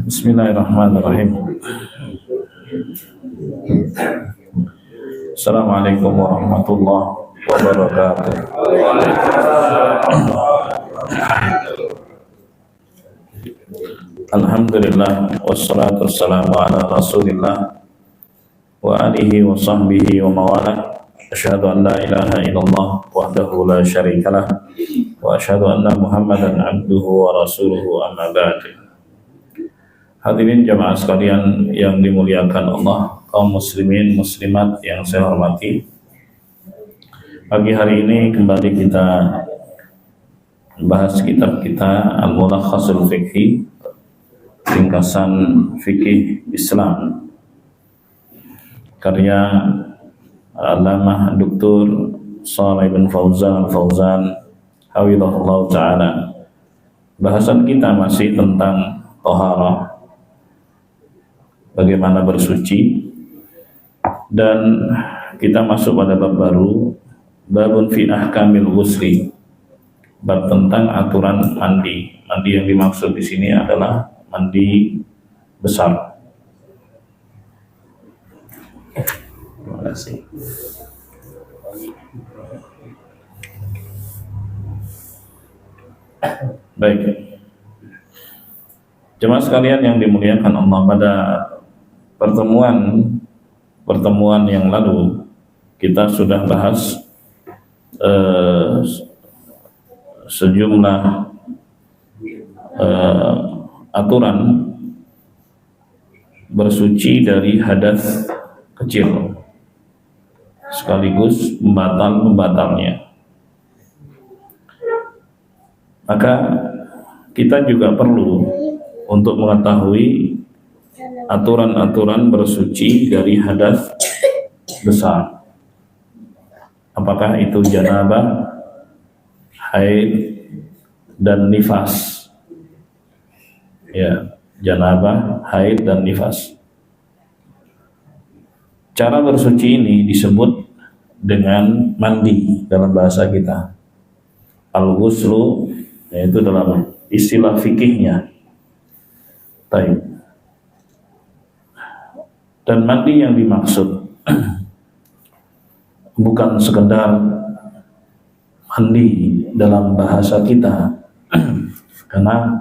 Bismillahirrahmanirrahim. Assalamualaikum warahmatullahi wabarakatuh. Alhamdulillah wassalatu wassalamu ala Rasulillah wa alihi wa sahbihi wa mawalah. Asyhadu an la ilaha illallah wahdahu la syarikalah wa asyhadu anna Muhammadan abduhu wa rasuluhu amma ba'du. Hadirin jamaah sekalian yang dimuliakan Allah, kaum muslimin muslimat yang saya hormati. Pagi hari ini kembali kita bahas kitab kita Al-Mulakhasul Fiqhi, ringkasan fikih Islam, karya Allamah Dr. Shalih bin Fauzan Al-Fauzan hafizahullah ta'ala. Bahasan kita masih tentang taharah, bagaimana bersuci, dan kita masuk pada bab baru, babun fi ahkamil ghusli, bab tentang aturan mandi. Mandi yang dimaksud di sini adalah mandi besar. Terima kasih. Baik, jemaah sekalian yang dimuliakan Allah, pada pertemuan yang lalu kita sudah bahas sejumlah aturan bersuci dari hadas kecil sekaligus pembatalnya. Maka kita juga perlu untuk mengetahui aturan-aturan bersuci dari hadas besar. Apakah itu janabah, haid, dan nifas. Ya, janabah, haid, dan nifas. Cara bersuci ini disebut dengan mandi dalam bahasa kita. Al-ghuslu, yaitu dalam istilah fikihnya. Baik. Dan mandi yang dimaksud bukan sekedar mandi dalam bahasa kita, karena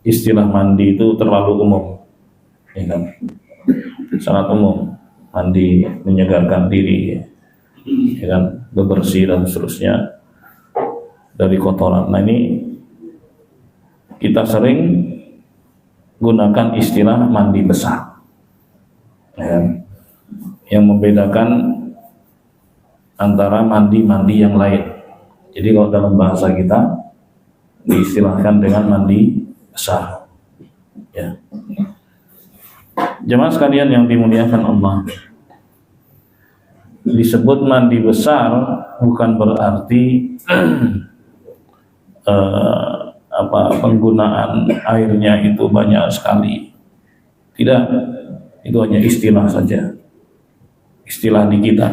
istilah mandi itu terlalu umum, ya kan? Sangat umum. Mandi menyegarkan diri, ya kan, bebersih dan seterusnya dari kotoran. Nah, ini kita sering gunakan istilah mandi besar, ya, yang membedakan antara mandi-mandi yang lain. Jadi kalau dalam bahasa kita diistilahkan dengan mandi besar, ya. Jemaah sekalian yang dimuliakan Allah, disebut mandi besar bukan berarti penggunaan airnya itu banyak sekali. Tidak, itu hanya istilah saja, istilah di kita.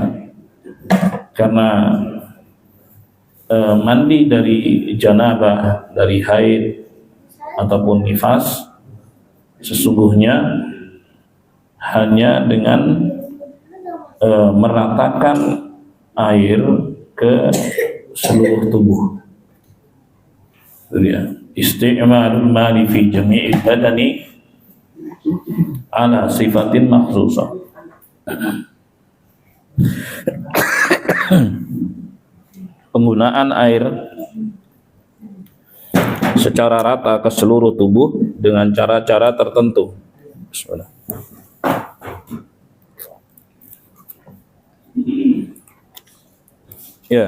Karena mandi dari janabah, dari haid ataupun nifas, sesungguhnya hanya dengan meratakan air ke seluruh tubuh. Isti'malul mali fi jami'il badani ala sifatin makhsusah. Penggunaan air secara rata ke seluruh tubuh dengan cara-cara tertentu. Bismillah. Ya,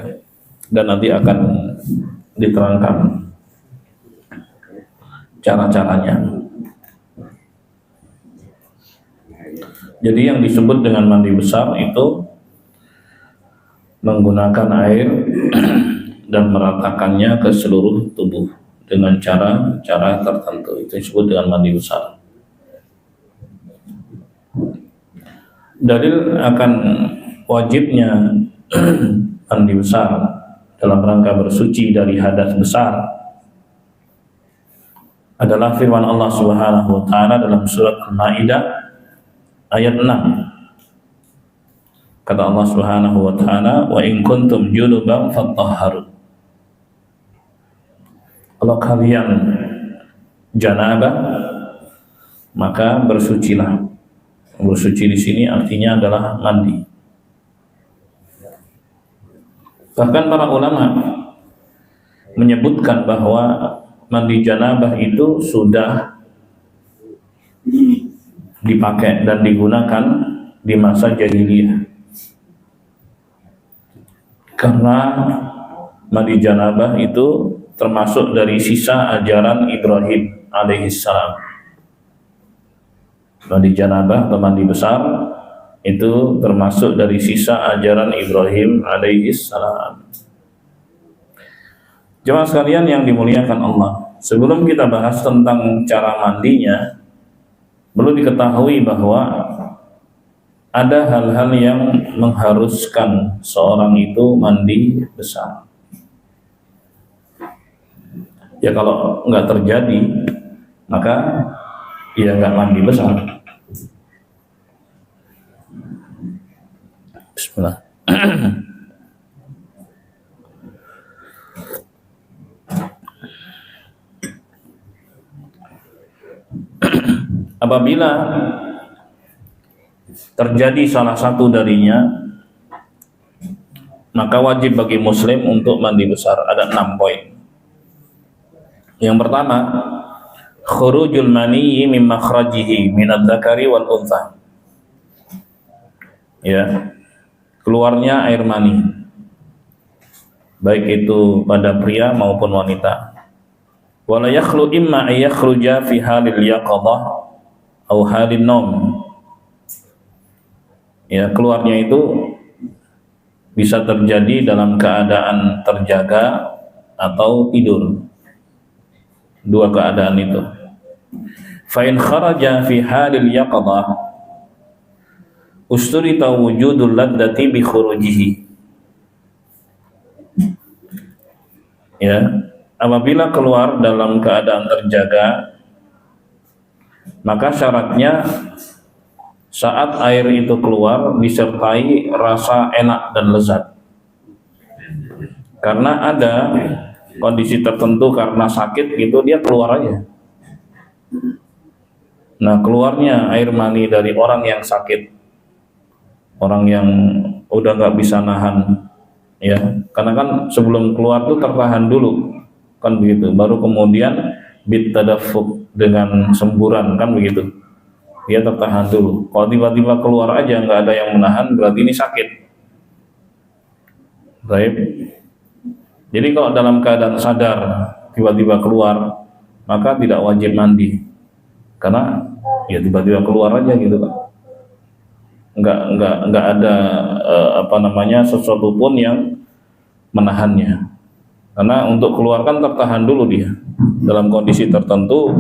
dan nanti akan diterangkan cara-caranya. Jadi yang disebut dengan mandi besar itu menggunakan air dan meratakannya ke seluruh tubuh dengan cara-cara tertentu. Itu disebut dengan mandi besar. Dalil akan wajibnya mandi besar dalam rangka bersuci dari hadas besar adalah firman Allah Subhanahu wa taala dalam surat Al-Maidah ayat 6. Kata Allah Subhanahu wa taala, "Wa in kuntum junuban fatahharu." Kalau kalian janabah, maka bersucilah. Bersuci di sini artinya adalah mandi. Bahkan para ulama menyebutkan bahwa mandi janabah itu sudah dipakai dan digunakan di masa jahiliyah. Karena mandi janabah itu termasuk dari sisa ajaran Ibrahim alaihissalam. Mandi janabah atau mandi besar itu termasuk dari sisa ajaran Ibrahim alaihissalam. Jemaah sekalian yang dimuliakan Allah, sebelum kita bahas tentang cara mandinya, perlu diketahui bahwa ada hal-hal yang mengharuskan seorang itu mandi besar. Ya kalau nggak terjadi, maka ya nggak mandi besar. Bismillah. Apabila terjadi salah satu darinya, maka wajib bagi muslim untuk mandi besar. Ada 6 poin. Yang pertama, khurujul maniyyi min makhrajihi min adz-dzakari wal untha. Ya, keluarnya air mani, baik itu pada pria maupun wanita. Wala yakhlu imma ay yakhruja fi halil yaqadhah aw halin naum. Ya, keluarnya itu bisa terjadi dalam keadaan terjaga atau tidur. Dua keadaan itu. Fa in kharaja fi halil yaqadhah usturita wujudul ladzati bi khurujihi. Ya, apabila keluar dalam keadaan terjaga, maka syaratnya saat air itu keluar disertai rasa enak dan lezat. Karena ada kondisi tertentu karena sakit gitu dia keluar aja. Nah, keluarnya air mani dari orang yang sakit, orang yang udah nggak bisa nahan, ya, karena kan sebelum keluar tuh tertahan dulu, kan begitu, baru kemudian bitadaffuq dengan semburan, kan begitu, dia tertahan dulu. Kalau tiba-tiba keluar aja nggak ada yang menahan, berarti ini sakit. Baik. Jadi kalau dalam keadaan sadar tiba-tiba keluar, maka tidak wajib mandi, karena ya tiba-tiba keluar aja gitu kan. Nggak ada sesuatu pun yang menahannya. Karena untuk keluar kan tertahan dulu dia dalam kondisi tertentu,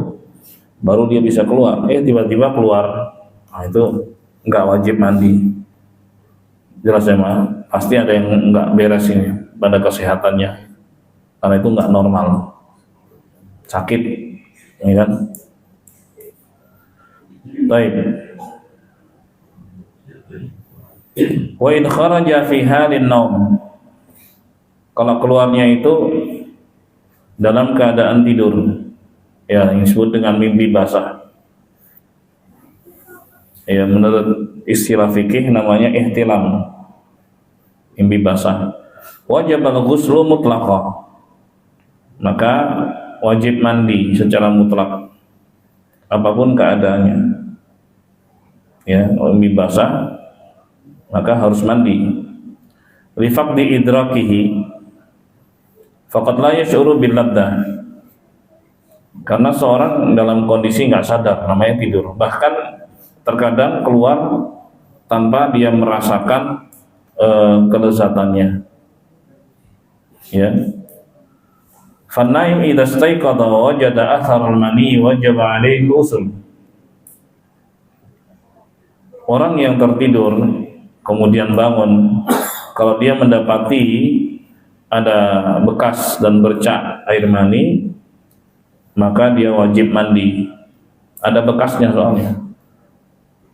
baru dia bisa keluar. Tiba-tiba keluar, nah itu nggak wajib mandi. Jelas ya, Ma? Pasti ada yang nggak beres ini pada kesehatannya, karena itu nggak normal, sakit, ya kan? Baik. Wa in kharaja fi halin naum, kalau keluarnya itu dalam keadaan tidur, ya, yang disebut dengan mimpi basah. Ya, menurut istilah fikih namanya ihtilam, mimpi basah. Wajib al-ghuslu mutlaqah, maka wajib mandi secara mutlak apapun keadaannya. Ya, mimpi basah maka harus mandi. Li faqdi idrakihi faqad la yash'uru bil laddah, karena seorang dalam kondisi nggak sadar, namanya tidur, bahkan terkadang keluar tanpa dia merasakan kelezatannya. Ya, fan-naim idza staiqadha wajada athar al-mani wajaba alaihi al-ghusl. Orang yang tertidur kemudian bangun, kalau dia mendapati ada bekas dan bercak air mani, maka dia wajib mandi. Ada bekasnya soalnya.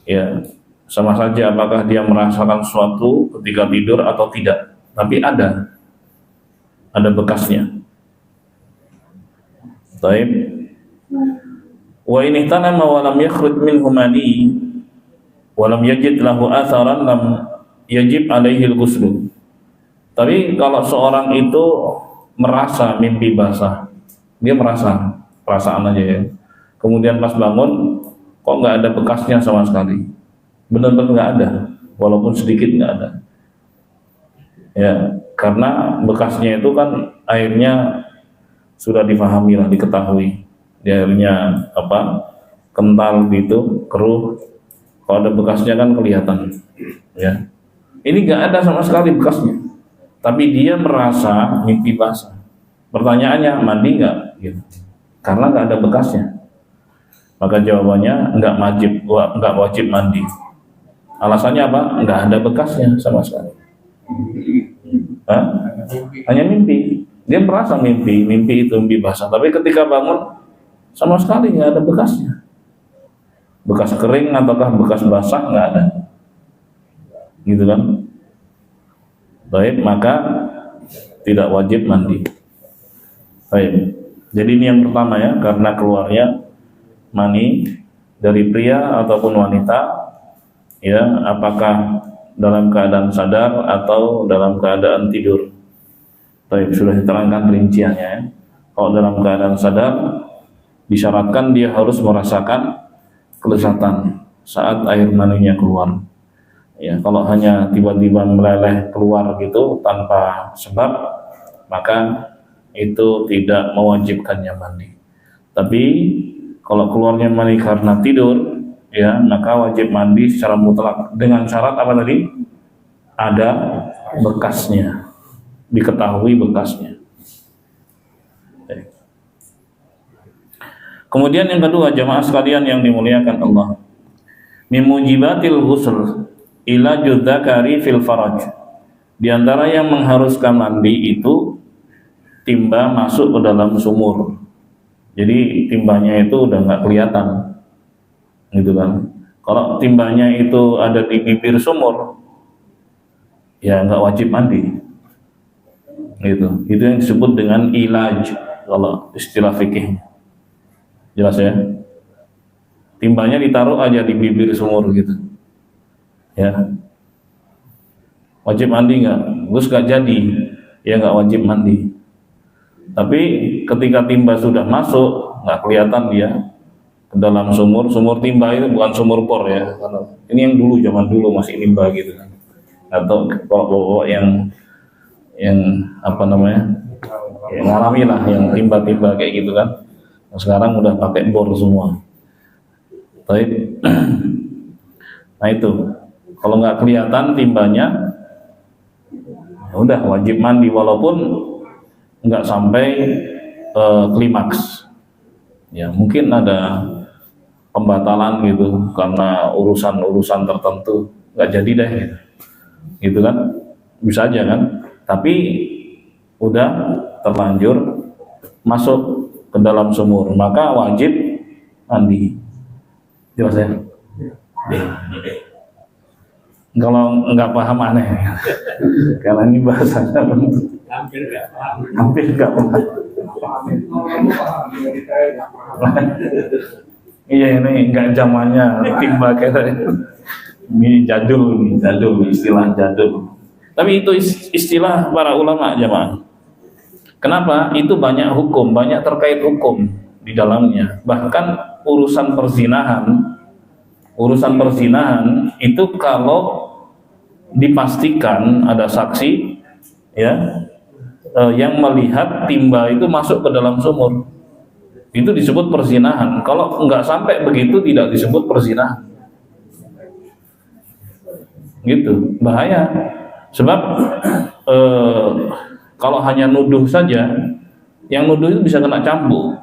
Ya, sama saja apakah dia merasakan sesuatu ketika tidur atau tidak, tapi ada bekasnya. Baik. Wa in ihtanama wa lam yakhruj minhu mani wa lam yajid lahu atharan lam yajib alaihi al-ghusl. Tapi kalau seorang itu merasa mimpi basah, dia merasa perasaan aja ya. Kemudian pas bangun kok nggak ada bekasnya sama sekali, benar-benar nggak ada, walaupun sedikit nggak ada. Ya, karena bekasnya itu kan airnya sudah difahami lah, diketahui. Dia airnya kental gitu, keruh. Kalau ada bekasnya kan kelihatan. Ya, ini nggak ada sama sekali bekasnya. Tapi dia merasa mimpi basah. Pertanyaannya, mandi nggak? Gitu. Karena nggak ada bekasnya. Maka jawabannya nggak wajib mandi. Alasannya apa? Nggak ada bekasnya sama sekali. Hanya mimpi. Dia merasa mimpi itu mimpi basah. Tapi ketika bangun sama sekali nggak ada bekasnya. Bekas kering ataukah bekas basah nggak ada. Gitu kan? Baik, maka tidak wajib mandi. Baik. Jadi ini yang pertama ya, karena keluarnya mani dari pria ataupun wanita, ya, apakah dalam keadaan sadar atau dalam keadaan tidur. Baik, sudah diterangkan rinciannya ya. Kalau dalam keadaan sadar, disyaratkan dia harus merasakan kelezatan saat air maninya keluar. Ya, kalau hanya tiba-tiba meleleh keluar gitu tanpa sebab, maka itu tidak mewajibkannya mandi. Tapi kalau keluarnya mani karena tidur, ya, maka wajib mandi secara mutlak dengan syarat apa tadi? Ada bekasnya, diketahui bekasnya. Kemudian yang kedua, jamaah sekalian yang dimuliakan Allah, mimujibatil ghusl ila judzakari fil faraj. Di antara yang mengharuskan mandi itu timba masuk ke dalam sumur. Jadi timbanya itu udah nggak kelihatan, gitu kan? Kalau timbanya itu ada di bibir sumur, ya nggak wajib mandi. Gitu. Itu yang disebut dengan ilaj kalau istilah fikihnya. Jelas ya? Timbanya ditaruh aja di bibir sumur gitu. Ya, wajib mandi nggak? Terus nggak jadi, ya nggak wajib mandi. Tapi ketika timba sudah masuk, nggak kelihatan dia ke dalam sumur. Sumur timba itu bukan sumur bor ya. Ini yang dulu, zaman dulu masih timba gitu kan. Atau bawa yang apa namanya, yang alami lah, yang timba-timba kayak gitu kan. Sekarang udah pakai bor semua. Baik. Nah itu. Kalau nggak kelihatan timbanya, ya udah wajib mandi walaupun nggak sampai klimaks. Ya mungkin ada pembatalan gitu karena urusan tertentu nggak jadi deh, gitu kan? Bisa aja kan? Tapi udah terlanjur masuk ke dalam sumur, maka wajib mandi. Jelas ya? Kalau nggak paham aneh, karena ini bahasanya hampir nggak paham. Iya, ini nggak zamannya timba kayak ini jadul istilah jadul. Tapi itu istilah para ulama jamaah. Kenapa? Itu banyak hukum, banyak terkait hukum di dalamnya. Bahkan urusan perzinahan itu kalau dipastikan ada saksi ya yang melihat timba itu masuk ke dalam sumur, itu disebut perzinahan. Kalau nggak sampai begitu tidak disebut perzinahan. Gitu, bahaya. Sebab kalau hanya nuduh saja, yang nuduh itu bisa kena cambuk.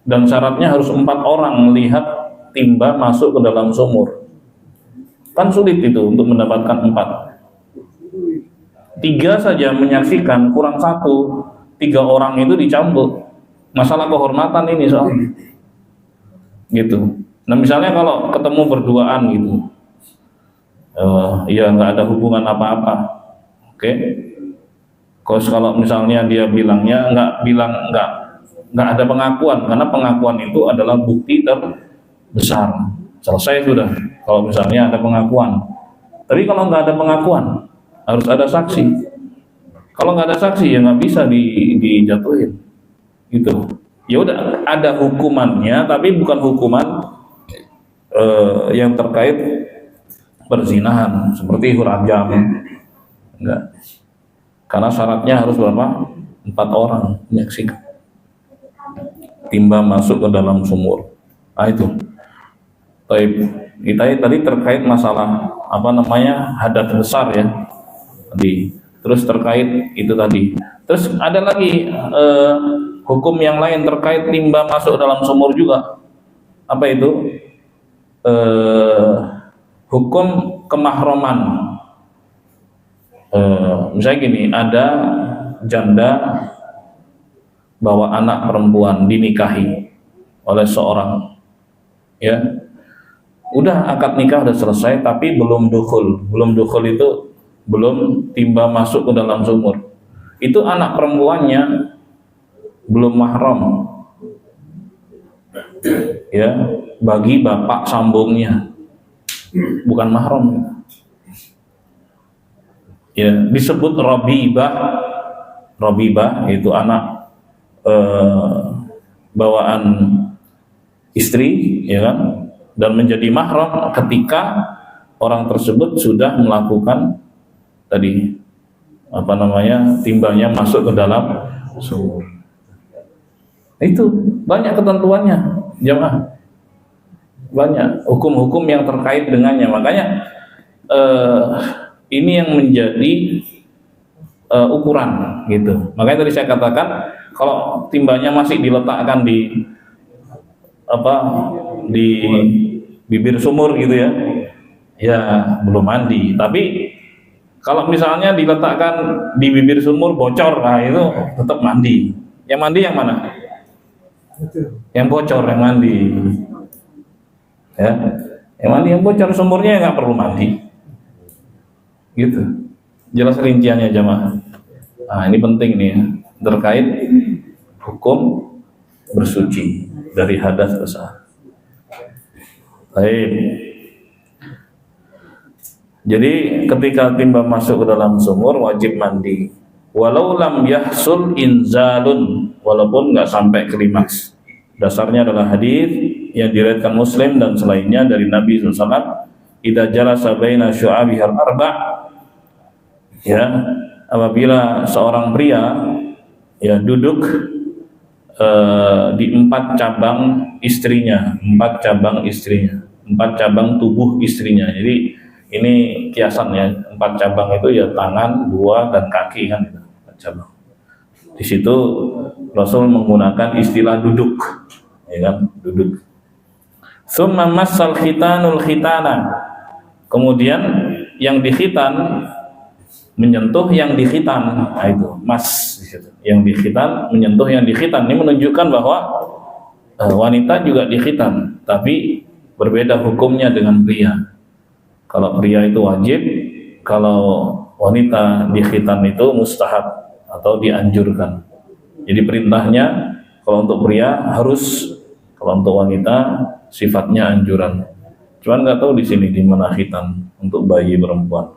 Dan syaratnya harus 4 orang melihat timba masuk ke dalam sumur. Kan sulit itu untuk mendapatkan 4. 3 saja menyaksikan, kurang 1. 3 orang itu dicambuk. masalah kehormatan ini soalnya gitu. Nah misalnya kalau ketemu berduaan gitu, ya nggak ada hubungan apa-apa, oke. Kalau misalnya dia bilangnya nggak ada pengakuan, karena pengakuan itu adalah bukti terbesar. Selesai sudah. Kalau misalnya ada pengakuan, tapi kalau nggak ada pengakuan harus ada saksi. Kalau nggak ada saksi ya nggak bisa dijatuhin, gitu. Ya udah ada hukumannya, tapi bukan hukuman yang terkait perzinahan seperti rajam, enggak. Karena syaratnya harus berapa? 4 orang menyaksikan. Timba masuk ke dalam sumur. Ah itu. Baik, kita tadi terkait masalah hadat besar ya. Tadi. Terus terkait itu tadi. Terus ada lagi hukum yang lain terkait timba masuk dalam sumur juga. Apa itu? Hukum kemahroman. Misalnya gini, ada janda bawa anak perempuan dinikahi oleh seorang, ya, udah akad nikah udah selesai tapi belum dukhul itu belum timba masuk ke dalam sumur. Itu anak perempuannya belum mahram, ya, bagi bapak sambungnya, bukan mahram. Ya, disebut Rabibah itu anak bawaan istri, ya kan, dan menjadi mahram ketika orang tersebut sudah melakukan tadi timbanya masuk ke dalam sumur. Itu banyak ketentuannya, jemaah, banyak hukum-hukum yang terkait dengannya. Makanya ini yang menjadi ukuran gitu. Makanya tadi saya katakan kalau timbanya masih diletakkan di bibir sumur gitu ya, ya belum mandi. Tapi kalau misalnya diletakkan di bibir sumur bocor, nah itu tetap mandi. Yang mandi yang mana? Yang bocor yang mandi. Ya, yang mandi yang bocor, sumurnya nggak perlu mandi. Gitu. Jelas rinciannya jemaah. Nah, ini penting nih ya, terkait hukum bersuci dari hadas besar. Baik. Jadi ketika timba masuk ke dalam sumur wajib mandi. Walau lam yahsul inzalun, walaupun nggak sampai klimaks. Dasarnya adalah hadis yang diriwayatkan Muslim dan selainnya dari Nabi SAW. Idza jalasa baina syu'abihal arba', ya, apabila seorang pria ya duduk di 4 cabang istrinya, 4 cabang tubuh istrinya. Jadi ini kiasan ya, 4 cabang itu ya tangan, 2 dan kaki kan itu 4 cabang. Di situ Rasul menggunakan istilah duduk, ya kan, duduk. Tsumma massal khitanul khitana. Kemudian yang dikhitan menyentuh yang dikhitan. Nah itu mas di situ. Yang dikhitan menyentuh yang dikhitan. Ini menunjukkan bahwa wanita juga dikhitan, tapi berbeda hukumnya dengan pria. Kalau pria itu wajib, kalau wanita dikhitan itu mustahab atau dianjurkan. Jadi perintahnya kalau untuk pria harus, kalau untuk wanita sifatnya anjuran. Cuman nggak tahu di sini di mana khitan untuk bayi perempuan.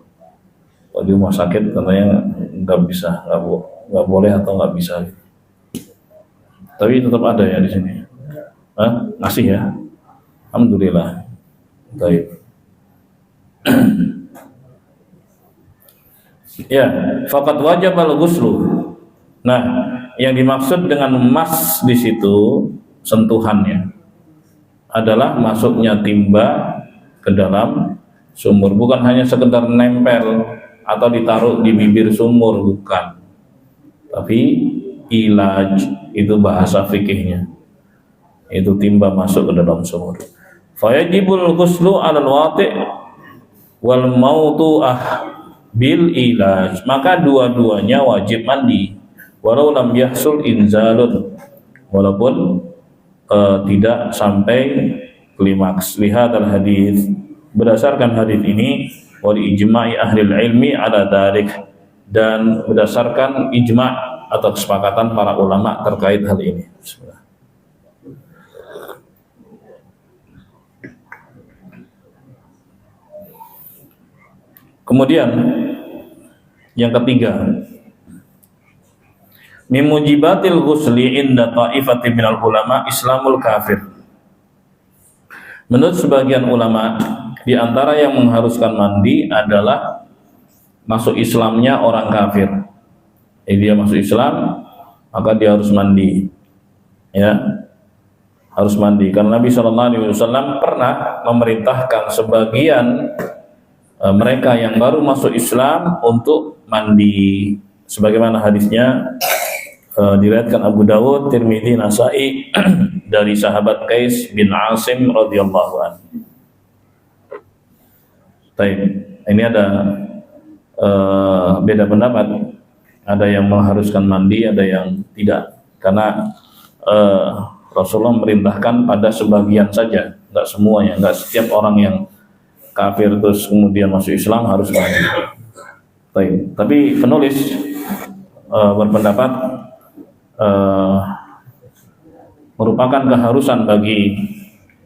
Kalau di rumah sakit katanya nggak bisa, nggak boleh atau nggak bisa. Tapi tetap ada ya di sini. Ngasih ya. Alhamdulillah. Baik. Ya, faqad wajib al-ghuslu. Nah, yang dimaksud dengan mas di situ sentuhannya adalah masuknya timba ke dalam sumur, bukan hanya sekedar nempel atau ditaruh di bibir sumur, bukan. Tapi ilaj itu bahasa fikihnya. Itu timba masuk ke dalam sumur. Fayajibul ghuslu 'alal wati' wal mautu'ah bil ilaj. Maka dua-duanya wajib mandi walau lam yahsul inzalun, walaupun tidak sampai klimaks. Lihadal hadis, berdasarkan hadis ini, wal ijma'i ahli ilmi ala dzalik, dan berdasarkan ijma' atau kesepakatan para ulama terkait hal ini. Bismillah. Kemudian yang ketiga, mimujibatil ghusli inda ta'ifati minal ulama islamul kafir. Menurut sebagian ulama, di antara yang mengharuskan mandi adalah masuk Islamnya orang kafir. Jadi dia masuk Islam, maka dia harus mandi. Ya, harus mandi. Karena Nabi SAW pernah memerintahkan sebagian mereka yang baru masuk Islam untuk mandi. Sebagaimana hadisnya diriwayatkan Abu Dawud, Tirmidzi, Nasa'i dari sahabat Qais bin Asim radhiyallahu anhu. Baik, ini ada beda pendapat. Ada yang mengharuskan mandi, ada yang tidak. Karena Rasulullah memerintahkan pada sebagian saja, enggak semuanya, enggak setiap orang yang kafir terus kemudian masuk Islam harus mandi. Baik, tapi penulis berpendapat merupakan keharusan bagi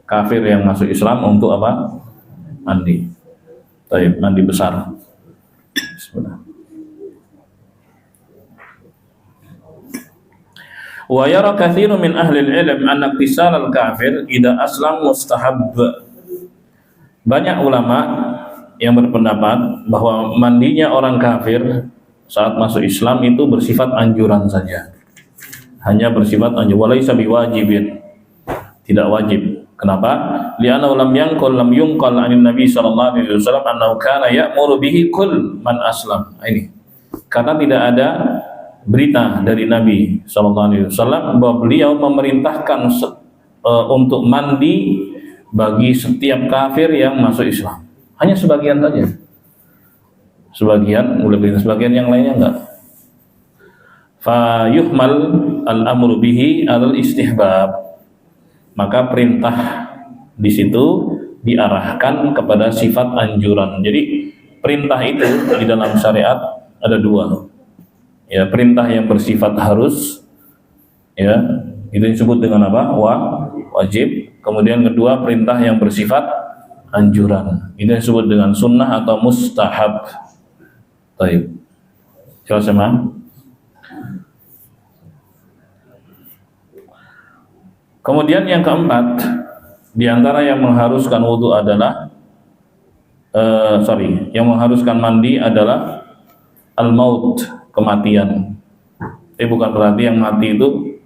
kafir yang masuk Islam untuk apa? Mandi. Baik, mandi besar. Bismillah. Wa yara katsirun min ahli al-ilm anna iktisal al-kafir idza aslam mustahab. Banyak ulama yang berpendapat bahwa mandinya orang kafir saat masuk Islam itu bersifat anjuran saja. Hanya bersifat anjuran, walaysa biwajibin. Tidak wajib. Kenapa? Li'anna lam yunqal 'anil Nabi sallallahu alaihi wasallam annahu kana ya'muru bihi kull man aslam. Ini. Karena tidak ada berita dari Nabi sallallahu alaihi wasallam bahwa beliau memerintahkan untuk mandi bagi setiap kafir yang masuk Islam. Hanya sebagian saja. Sebagian, sebagian yang lainnya enggak. Fa yuhmal al-amru bihi al-istihbab. Maka perintah di situ diarahkan kepada sifat anjuran. Jadi perintah itu di dalam syariat ada dua. Ya, perintah yang bersifat harus, ya, itu disebut dengan apa? Wajib. Kemudian kedua, perintah yang bersifat anjuran. Ini disebut dengan sunnah atau mustahab. Baik. Jelas ya, Ma? Kemudian yang keempat, di antara yang mengharuskan wudu adalah yang mengharuskan mandi adalah al-maut, kematian. Bukan berarti yang mati itu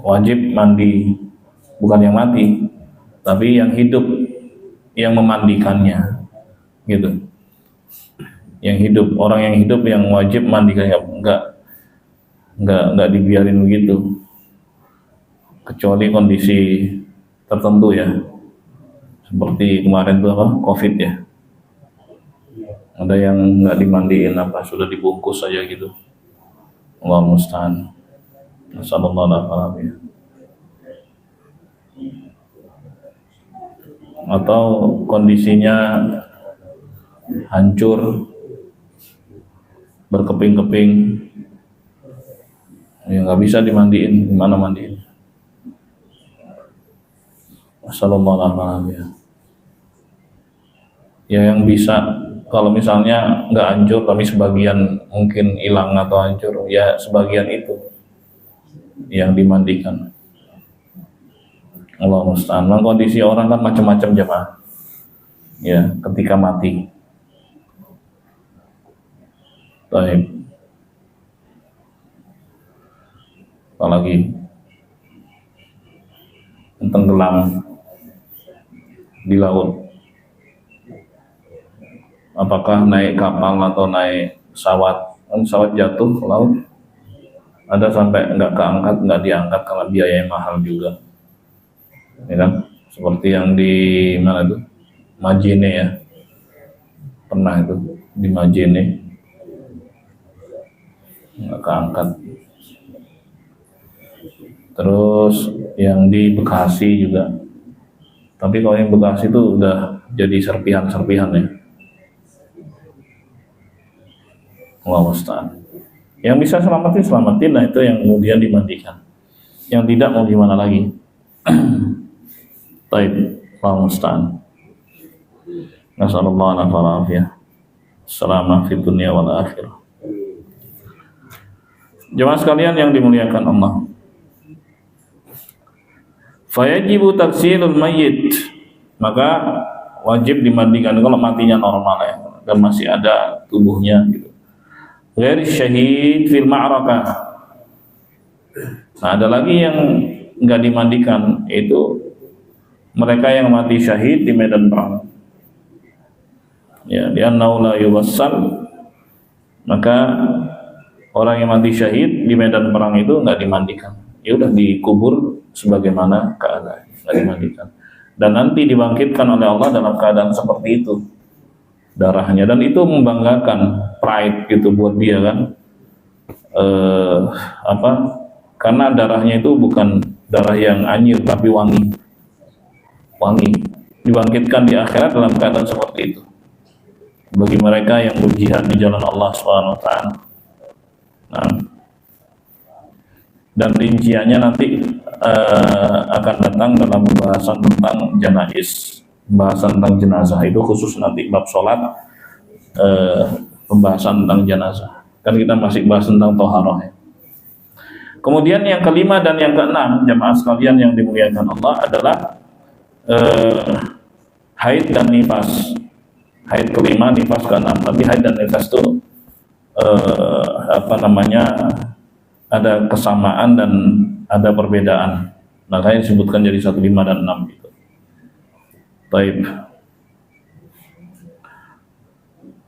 wajib mandi, bukan yang mati, tapi yang hidup yang memandikannya, gitu. Yang hidup, orang yang hidup yang wajib mandikannya, enggak dibiarin begitu. Kecuali kondisi tertentu ya, seperti kemarin itu apa, COVID ya, ada yang nggak dimandiin apa, sudah dibungkus saja gitu. Allah musta'an. Sallallahu alaihi. Atau kondisinya hancur, berkeping-keping, ya nggak bisa dimandiin, gimana mandiin? Assalamualaikum. Ya yang bisa, kalau misalnya nggak hancur tapi sebagian mungkin hilang atau hancur, ya sebagian itu yang dimandikan. Allah musta'an. Kondisi orang kan macam-macam jemaah. Ya, ketika mati. Baik. Apalagi tenggelam di laut, apakah naik kapal atau naik pesawat? Kan pesawat jatuh ke laut, ada sampai nggak keangkat, nggak diangkat karena biayanya mahal juga, ya kan? Seperti yang di mana itu, Majene ya, pernah itu di Majene nggak keangkat. Terus yang di Bekasi juga. Tapi kalau yang Bekasi itu udah jadi serpihan-serpihan ya. Allah musta'an. Yang bisa selamatin, nah itu yang kemudian dimandikan. Yang tidak mau gimana lagi. Taib, Allah musta'an. Nasallallahu alaihi wasallam. Salamah fid dunya wal akhirah. Jemaah sekalian yang dimuliakan Allah. Fayajibu taksilul mayyit, maka wajib dimandikan kalau matinya normal ya, dan masih ada tubuhnya gitu. Ghairi syahid fil ma'rakah. Nah, ada lagi yang enggak dimandikan, itu mereka yang mati syahid di medan perang. Ya, li'annahu la yuwassal, maka orang yang mati syahid di medan perang itu enggak dimandikan. Ya udah dikubur sebagaimana keadaan, enggak dimandikan. Dan nanti dibangkitkan oleh Allah dalam keadaan seperti itu, darahnya, dan itu membanggakan, pride gitu buat dia kan. Karena darahnya itu bukan darah yang anyir tapi wangi, dibangkitkan di akhirat dalam keadaan seperti itu bagi mereka yang berjihad di jalan Allah Subhanahu wa taala. Nah, dan rinciannya nanti akan datang dalam pembahasan tentang janais, pembahasan tentang jenazah, itu khusus nanti bab sholat, pembahasan tentang jenazah. Kan kita masih bahas tentang toharoh ya. Kemudian yang kelima dan yang keenam, jamaah sekalian yang dimuliakan Allah, adalah haid dan nifas. Haid kelima, nifas keenam. Tapi haid dan nifas itu ada kesamaan dan ada perbedaan. Makanya disebutkan jadi 1, 5 dan 6 gitu. Baik.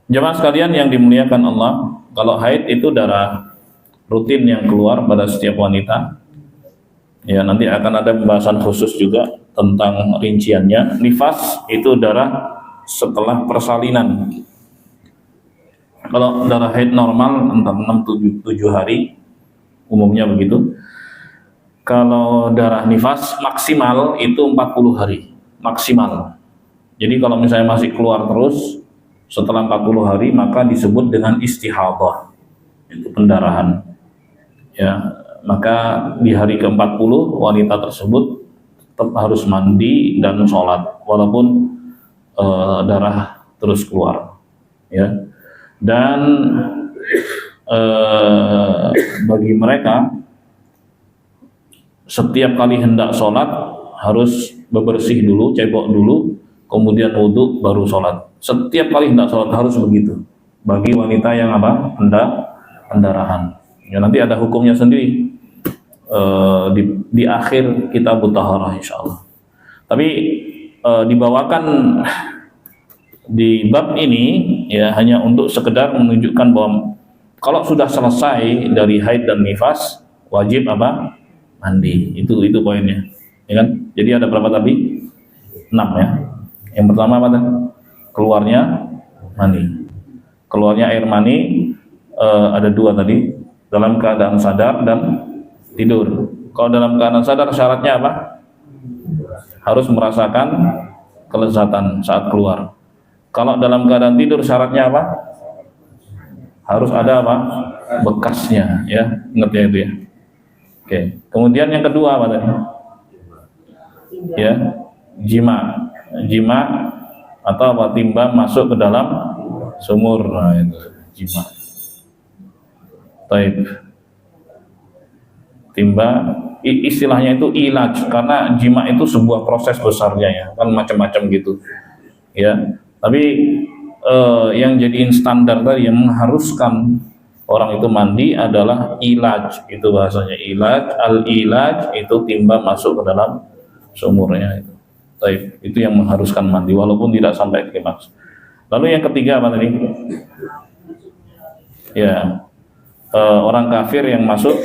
Jemaah sekalian yang dimuliakan Allah, kalau haid itu darah rutin yang keluar pada setiap wanita. Ya, nanti akan ada pembahasan khusus juga tentang rinciannya. Nifas itu darah setelah persalinan. Kalau darah haid normal antara 6-7 hari, umumnya begitu. Kalau darah nifas maksimal itu 40 hari maksimal. Jadi kalau misalnya masih keluar terus setelah 40 hari, maka disebut dengan istihadhah, itu pendarahan ya. Maka di hari ke-40 wanita tersebut tetap harus mandi dan sholat walaupun darah terus keluar ya. Dan bagi mereka setiap kali hendak sholat harus bebersih dulu, cebok dulu, kemudian wudhu baru sholat. Setiap kali hendak sholat harus begitu. Bagi wanita yang pendarahan. Ya, nanti ada hukumnya sendiri di akhir kitab Taharah insyaallah. Tapi dibawakan di bab ini ya hanya untuk sekedar menunjukkan bahwa kalau sudah selesai dari haid dan nifas wajib mandi. Itu poinnya, ya kan? Jadi ada berapa tadi? 6 ya. Yang pertama apa tadi? Keluarnya mani. Keluarnya air mani ada 2 tadi, dalam keadaan sadar dan tidur. Kalau dalam keadaan sadar syaratnya apa? Harus merasakan kelezatan saat keluar. Kalau dalam keadaan tidur syaratnya apa? Harus ada bekasnya ya. Ingat ya itu ya. Oke. Kemudian yang kedua apa tadi? Ya, jima atau timbang masuk ke dalam sumur. Nah, itu jima. Taib. Timbang istilahnya itu ilaj, karena jima itu sebuah proses besarnya ya, kan macam-macam gitu. Ya. Tapi yang jadiin standar tadi yang mengharuskan orang itu mandi adalah ilaj, itu bahasanya ilaj, al-ilaj itu timbang masuk ke dalam sumurnya itu. Baik, itu yang mengharuskan mandi walaupun tidak sampai klimaks. Lalu yang ketiga apa tadi? Ya, orang kafir yang masuk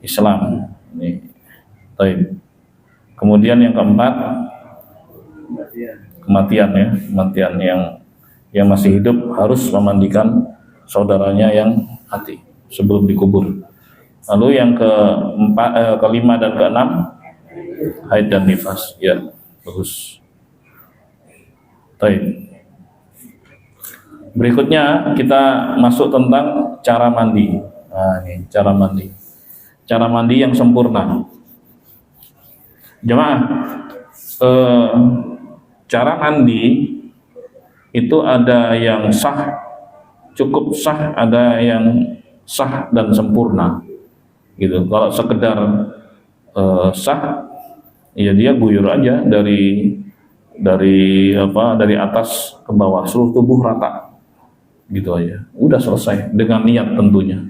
Islam. Ini. Baik. Kemudian yang keempat kematian ya, kematian yang masih hidup harus memandikan saudaranya yang mati sebelum dikubur. Lalu yang kelima dan keenam haid dan nifas. Ya, bagus. Baik. Berikutnya kita masuk tentang cara mandi. Nah, ini cara mandi. Cara mandi yang sempurna. Jemaah, cara mandi itu ada yang sah, cukup sah, ada yang sah dan sempurna. Gitu. Kalau sekedar sah, ya dia guyur aja dari atas ke bawah, seluruh tubuh rata, gitu aja. Udah selesai dengan niat tentunya,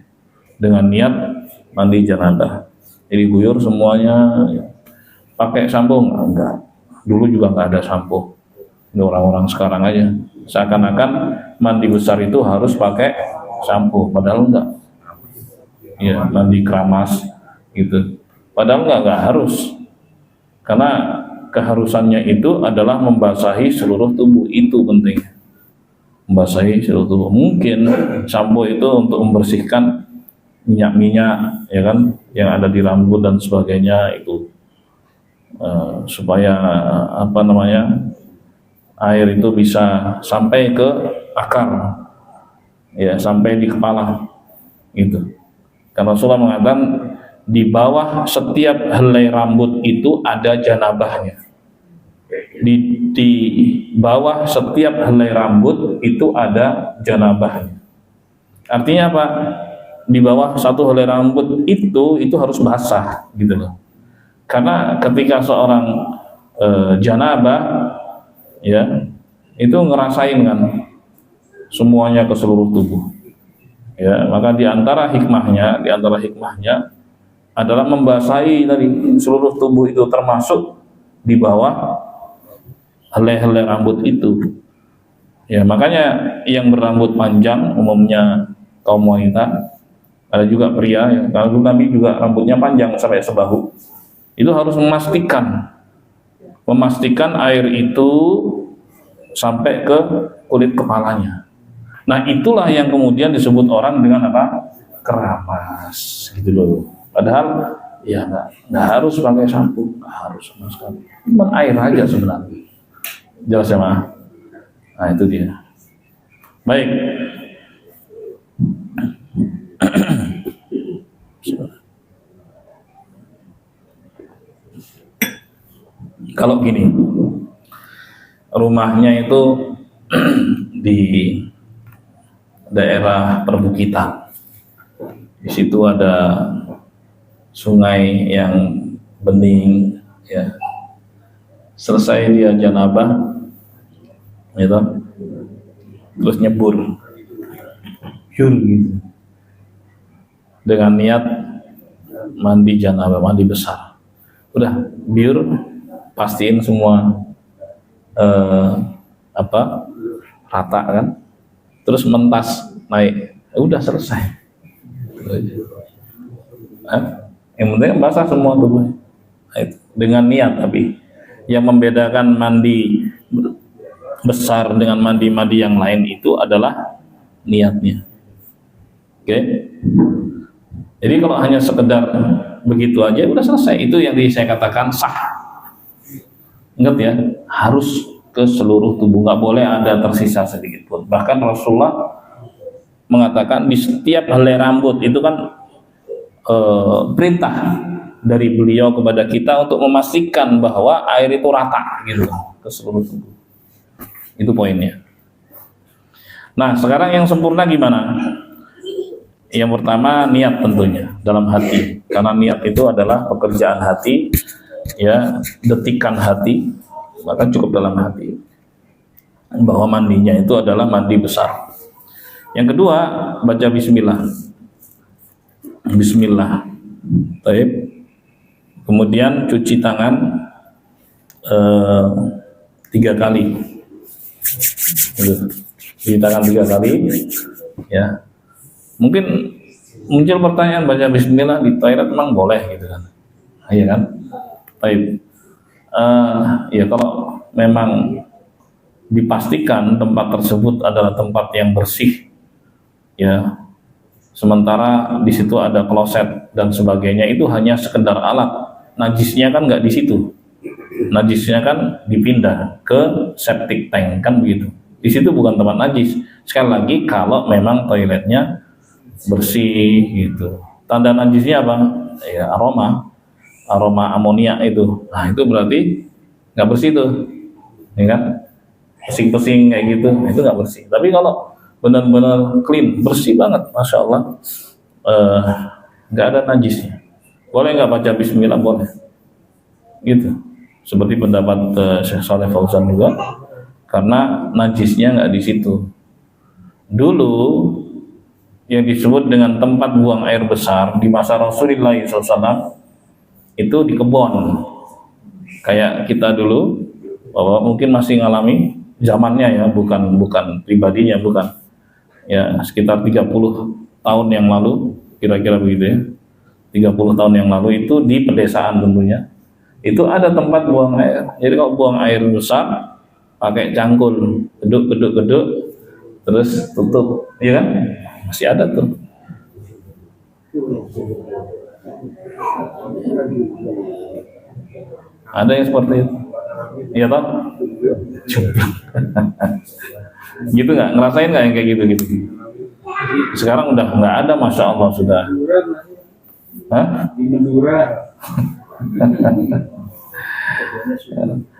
dengan niat mandi janabah. Jadi guyur semuanya. Pakai sampo enggak? Dulu juga enggak ada sampo. Ini orang-orang sekarang aja seakan-akan mandi besar itu harus pakai sampo, padahal enggak. Ya, mandi keramas gitu. Padahal enggak harus. Karena keharusannya itu adalah membasahi seluruh tubuh, itu penting. Membasahi seluruh tubuh. Mungkin sampo itu untuk membersihkan minyak-minyak, ya kan, yang ada di rambut dan sebagainya itu. Supaya air itu bisa sampai ke akar, ya, sampai di kepala gitu. Karena Rasulullah mengatakan di bawah setiap helai rambut itu ada janabahnya. Di bawah setiap helai rambut itu ada janabahnya. Artinya apa? Di bawah satu helai rambut itu harus basah gitu loh. Karena ketika seorang janabah, ya, itu ngerasain kan semuanya ke seluruh tubuh, ya, maka di antara hikmahnya adalah membasahi tadi seluruh tubuh itu, termasuk di bawah helai-helai rambut itu, ya. Makanya yang berambut panjang umumnya kaum wanita, ada juga pria, ya. Kalau Nabi juga rambutnya panjang sampai sebahu. Itu harus memastikan air itu sampai ke kulit kepalanya. Nah, itulah yang kemudian disebut orang dengan apa? Keramas, gitu loh. Padahal ya nggak harus pakai sampo, nggak harus sama sekali. Cuma air aja sebenarnya. Jelas ya, Ma? Nah, itu dia. Baik. Kalau gini, rumahnya itu di daerah perbukitan. Di situ ada sungai yang bening, ya. Selesai dia janabah, gitu, terus nyebur, gitu, dengan niat mandi janabah, mandi besar. Udah biur, pastiin semua rata kan, terus mentas naik, udah selesai. Yang penting basah semua tubuhnya. Dengan niat, tapi yang membedakan mandi besar dengan mandi-mandi yang lain itu adalah niatnya. Oke? Jadi kalau hanya sekedar begitu aja udah selesai, itu yang saya katakan sah. Ingat ya, harus ke seluruh tubuh, nggak boleh ada tersisa sedikit pun. Bahkan Rasulullah mengatakan di setiap helai rambut itu kan perintah dari beliau kepada kita untuk memastikan bahwa air itu rata gitu ke seluruh tubuh. Itu poinnya. Nah, sekarang yang sempurna gimana? Yang pertama niat tentunya dalam hati, karena niat itu adalah pekerjaan hati, ya, detikan hati, maka cukup dalam hati bahwa mandinya itu adalah mandi besar. Yang kedua, baca bismillah. Bismillah. Baik. Kemudian cuci tangan 3 kali. Cuci tangan 3 kali, ya. Mungkin muncul pertanyaan, baca bismillah di toilet memang boleh gitu kan? Iya kan? Baik. Ya kalau memang dipastikan tempat tersebut adalah tempat yang bersih, ya, sementara di situ ada kloset dan sebagainya, itu hanya sekedar alat. Najisnya kan nggak di situ, najisnya kan dipindah ke septic tank kan begitu. Di situ bukan tempat najis. Sekali lagi kalau memang toiletnya bersih gitu. Tanda najisnya apa? Ya aroma amonia itu. Nah itu berarti nggak bersih tuh, ya kan? Pesing-pesing kayak gitu, itu nggak bersih. Tapi kalau benar-benar clean, bersih banget, masya Allah, nggak ada najisnya. Boleh nggak baca Bismillah? Boleh. Gitu. Seperti pendapat Syekh Shalih Fauzan juga, karena najisnya nggak di situ. Dulu yang disebut dengan tempat buang air besar di masa Rasulullah SAW itu di kebun. Kayak kita dulu, bahwa mungkin masih ngalami zamannya ya, bukan pribadinya, bukan. Ya sekitar 30 tahun yang lalu, kira-kira begitu ya. 30 tahun yang lalu itu di pedesaan tentunya. Itu ada tempat buang air. Jadi kalau buang air besar pakai cangkul, geduk, terus tutup, ya kan? Masih ada tuh. Ada yang seperti itu. Iya toh? Gitu nggak? Ngerasain nggak yang kayak gitu? Sekarang udah nggak ada, masya Allah sudah. Hah?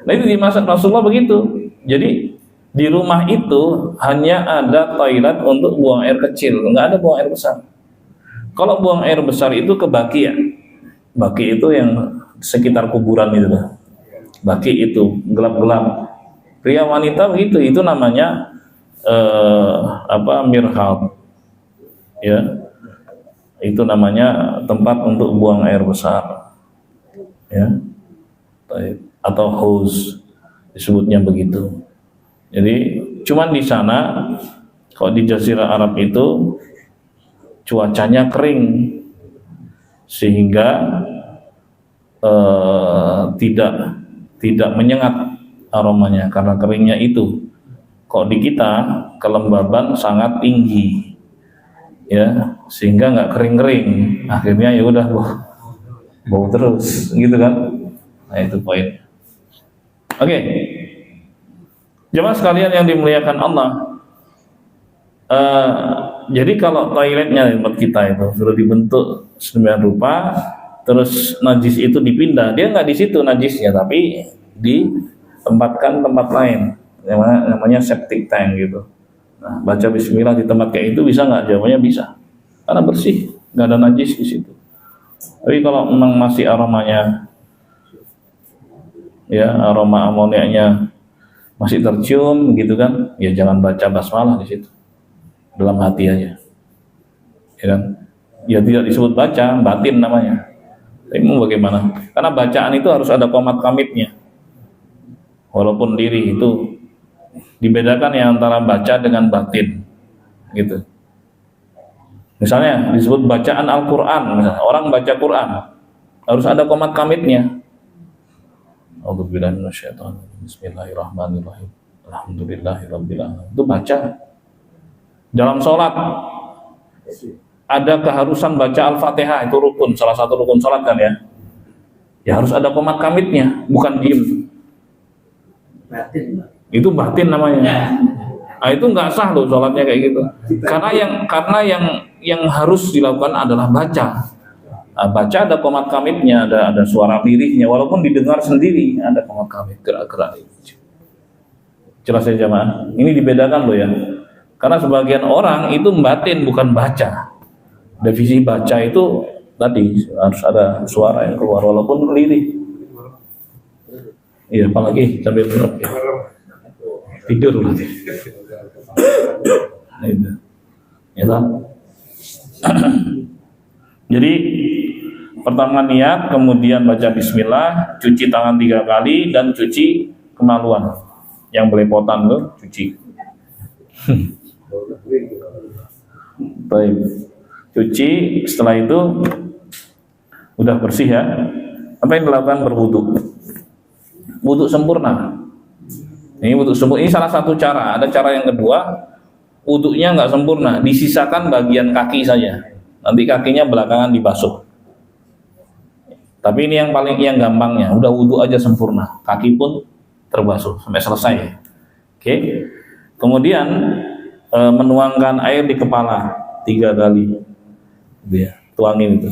Nah itu di masa Rasulullah begitu. Jadi di rumah itu hanya ada toilet untuk buang air kecil, nggak ada buang air besar. Kalau buang air besar itu ke baki ya. Baki itu yang sekitar kuburan itu lah. Baki itu gelap-gelap. Pria wanita begitu, itu namanya mirhab. Ya. Itu namanya tempat untuk buang air besar. Ya. Atau haus disebutnya begitu. Jadi cuman di sana, kalau di Jazirah Arab itu cuacanya kering sehingga tidak menyengat aromanya karena keringnya itu. Kok di kita kelembaban sangat tinggi, ya sehingga nggak kering-kering. Akhirnya ya udah bau terus, gitu kan? Nah itu poin. Oke. Jemaah sekalian yang dimuliakan Allah, jadi kalau toiletnya di tempat kita itu sudah dibentuk sedemikian rupa, terus najis itu dipindah, dia nggak di situ najisnya, tapi ditempatkan tempat lain, namanya septic tank gitu. Nah, baca Bismillah di tempat kayak itu bisa nggak? Jawabannya bisa, karena bersih, nggak ada najis di situ. Tapi kalau memang masih aromanya, ya aroma amoniaknya masih tercium gitu kan, ya jangan baca basmalah di situ, dalam hati aja, ya kan? Ya tidak disebut baca, batin namanya. Tapi mau bagaimana? Karena bacaan itu harus ada qomat qamitnya. Walaupun diri itu dibedakan ya antara baca dengan batin, gitu. Misalnya disebut bacaan Al-Quran, misalnya orang baca Quran harus ada qomat qamitnya. Bismillahirrahmanirrahim. Alhamdulillahirabbil alamin. Itu baca. Dalam sholat ada keharusan baca Al-Fatihah, itu rukun, salah satu rukun sholat kan ya. Ya harus ada qomat qamitnya, bukan diem. Batin. Itu batin namanya. Nah, itu nggak sah loh sholatnya kayak gitu. Karena yang harus dilakukan adalah baca. Nah, baca ada qomat qamitnya, ada suara lirihnya, walaupun didengar sendiri ada qomat qamit, gerak-gerak. Jelas ya jamaah. Ini dibedakan loh ya. Karena sebagian orang itu batin bukan baca. Definisi baca itu tadi harus ada suara yang keluar walaupun lirih. Iya, apalagi sambil tidur nanti. Ya kan? Jadi pertama niat, kemudian baca Bismillah, cuci tangan 3 kali dan cuci kemaluan. Yang belepotan tuh cuci. Baik. Cuci, setelah itu udah bersih ya. Apa yang dilakukan? Berwudu. Wudu sempurna. Ini wudu sempurna. Ini salah satu cara. Ada cara yang kedua, wudunya nggak sempurna, disisakan bagian kaki saja. Nanti kakinya belakangan dibasuh. Tapi ini yang gampangnya, udah wudu aja sempurna, kaki pun terbasuh sampai selesai. Oke. Kemudian menuangkan air di kepala 3 kali. Dia tuangin itu.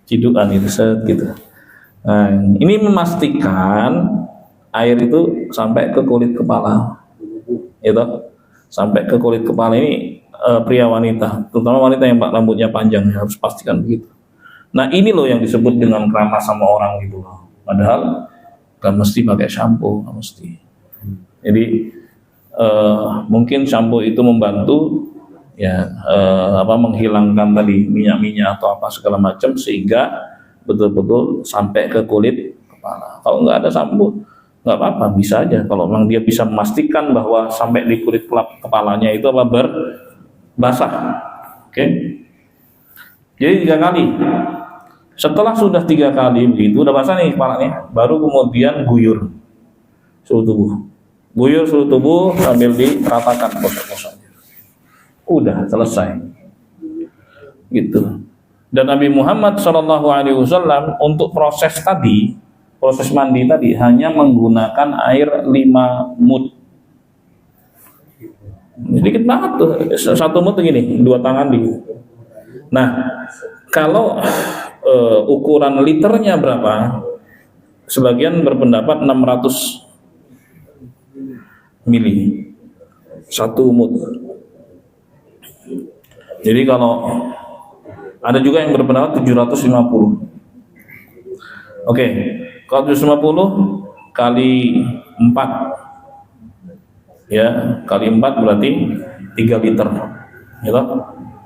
Cidukan itu set gitu. Nah, ini memastikan air itu sampai ke kulit kepala. Itu sampai ke kulit kepala ini pria wanita, terutama wanita yang rambutnya panjang harus pastikan begitu. Nah, ini loh yang disebut dengan ramah sama orang gitu loh. Padahal gak mesti pakai shampoo, gak mesti. Jadi mungkin shampoo itu membantu ya menghilangkan tadi minyak-minyak atau apa segala macam sehingga betul-betul sampai ke kulit kepala. Kalau nggak ada shampoo nggak apa-apa, bisa aja. Kalau memang dia bisa memastikan bahwa sampai di kulit kepalanya itu basah. Oke. Jadi 3 kali. Setelah sudah 3 kali begitu, udah basah nih kepalanya, baru kemudian guyur seluruh tubuh. Guyur seluruh tubuh sambil diratakan gosok-gosoknya. Udah selesai. Gitu. Dan Nabi Muhammad SAW untuk proses mandi tadi hanya menggunakan air 5 mud. Sedikit banget tuh, 1 mud tuh gini, 2 tangan di. Nah, kalau ukuran liternya berapa? Sebagian berpendapat 600 mili 1 mud. Jadi kalau ada juga yang berpendapat 750. Oke, kalau 750 kali 4 ya, kali 4 berarti 3 liter gitu.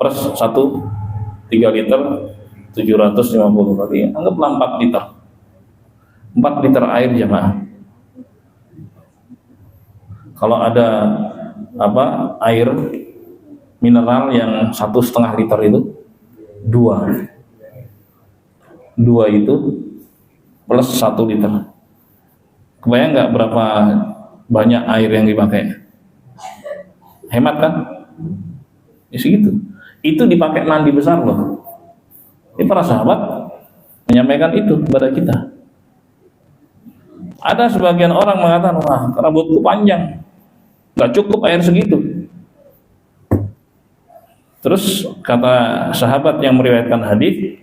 Plus 3 liter 750 berarti anggaplah 4 liter. 4 liter air jemaah. Kalau ada air mineral yang 1,5 liter itu 2 itu plus 1 liter. Kebayang nggak berapa banyak air yang dipakai? Hemat kan? Ya segitu. Itu dipakai mandi besar loh. Ini para sahabat menyampaikan itu kepada kita. Ada sebagian orang mengatakan, wah rambutku panjang, nggak cukup air segitu. Terus kata sahabat yang meriwayatkan hadis,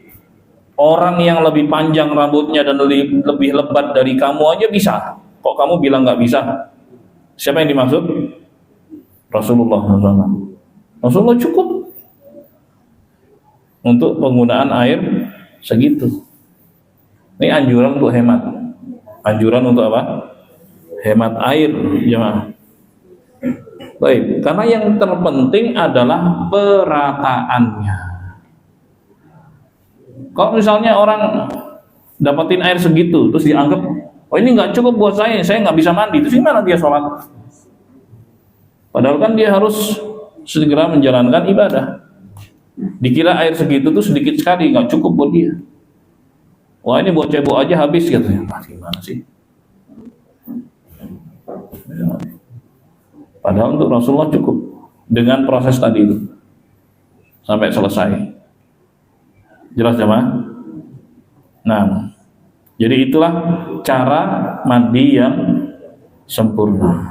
orang yang lebih panjang rambutnya dan lebih lebat dari kamu aja bisa. Kok kamu bilang nggak bisa? Siapa yang dimaksud? Rasulullah SAW. Rasulullah cukup untuk penggunaan air segitu. Ini anjuran untuk hemat. Anjuran untuk apa? Hemat air, jemaah. Baik, karena yang terpenting adalah perataannya. Kalau misalnya orang dapetin air segitu, terus dianggap, oh ini nggak cukup buat saya nggak bisa mandi, terus gimana dia sholat? Padahal kan dia harus segera menjalankan ibadah. Dikira air segitu tuh sedikit sekali, nggak cukup buat dia. Wah ini buat cebok aja habis katanya. Gimana sih? Padahal untuk Rasulullah cukup dengan proses tadi itu sampai selesai. Jelas jemaah? Nah, jadi itulah cara mandi yang sempurna.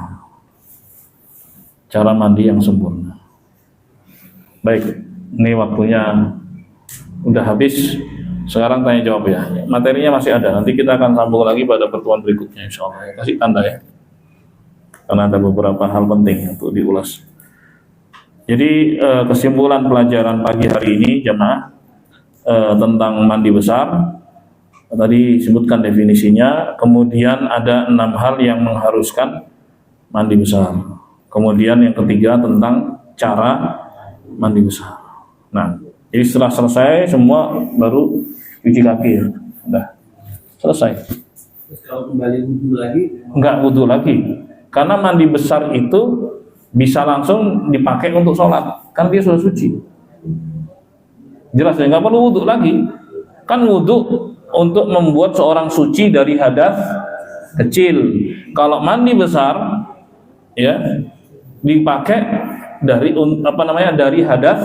Cara mandi yang sempurna. Baik, ini waktunya udah habis. Sekarang tanya jawab ya. Materinya masih ada. Nanti kita akan sambung lagi pada pertemuan berikutnya insyaallah. Kasih tanda ya. Karena ada beberapa hal penting untuk diulas. Jadi kesimpulan pelajaran pagi hari ini jemaah tentang mandi besar tadi disebutkan definisinya, kemudian ada 6 hal yang mengharuskan mandi besar, kemudian yang ketiga tentang cara mandi besar. Nah, jadi setelah selesai semua baru cuci kaki ya, udah selesai. Terus kalau kembali wudhu lagi? Enggak wudhu lagi, karena mandi besar itu bisa langsung dipakai untuk sholat, kan dia sudah suci. Jelas ya, nggak perlu wudhu lagi. Kan wudhu untuk membuat seorang suci dari hadas kecil. Kalau mandi besar, ya dipakai dari hadas.